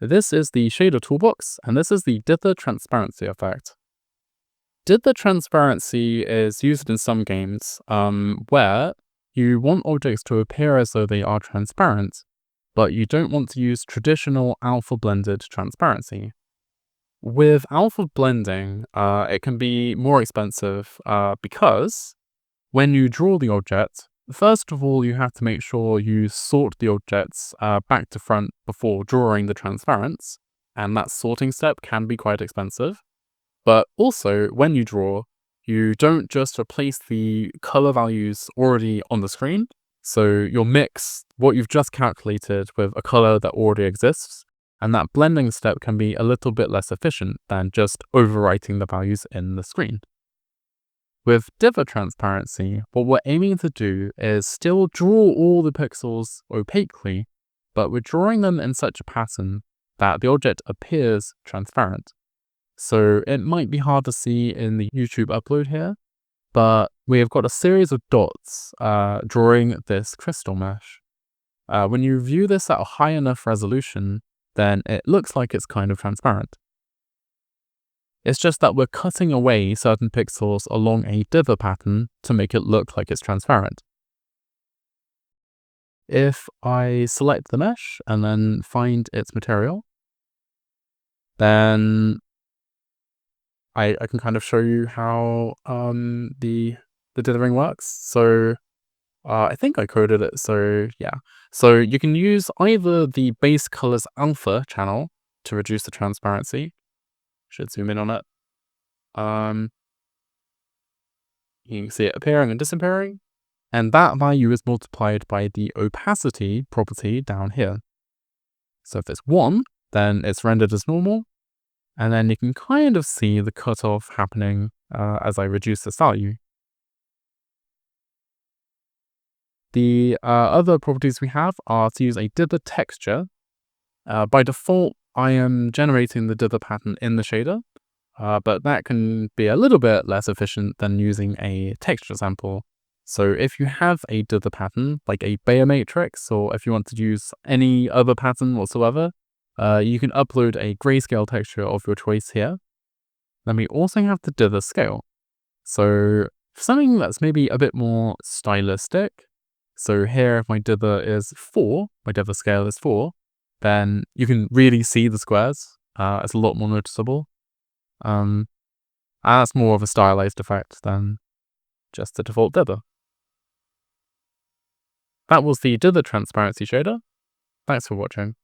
This is the Shader Toolbox, and this is the Dither Transparency effect. Dither Transparency is used in some games where you want objects to appear as though they are transparent, but you don't want to use traditional alpha blended transparency. With alpha blending, it can be more expensive because when you draw the object, first of all, you have to make sure you sort the objects back to front before drawing the transparents, and that sorting step can be quite expensive. But also, when you draw, you don't just replace the color values already on the screen, so you'll mix what you've just calculated with a color that already exists, and that blending step can be a little bit less efficient than just overwriting the values in the screen. With Dither Transparency, what we're aiming to do is still draw all the pixels opaquely, but we're drawing them in such a pattern that the object appears transparent. So it might be hard to see in the YouTube upload here, but we have got a series of dots drawing this crystal mesh. When you view this at a high enough resolution, then it looks like it's kind of transparent. It's just that we're cutting away certain pixels along a dither pattern to make it look like it's transparent. If I select the mesh and then find its material, then I can kind of show you how the dithering works. So I think I coded it, so yeah. So you can use either the base colors alpha channel to reduce the transparency. Should zoom in on it. You can see it appearing and disappearing, and that value is multiplied by the opacity property down here. So if it's 1, then it's rendered as normal, and then you can kind of see the cutoff happening as I reduce this value. The other properties we have are to use a dither texture. By default, I am generating the dither pattern in the shader, but that can be a little bit less efficient than using a texture sample. So if you have a dither pattern, like a Bayer matrix, or if you want to use any other pattern whatsoever, you can upload a grayscale texture of your choice here. Then we also have the dither scale. So for something that's maybe a bit more stylistic, so here if my dither is 4, my dither scale is 4, then you can really see the squares. It's a lot more noticeable. That's more of a stylized effect than just the default dither. That was the Dither Transparency shader. Thanks for watching.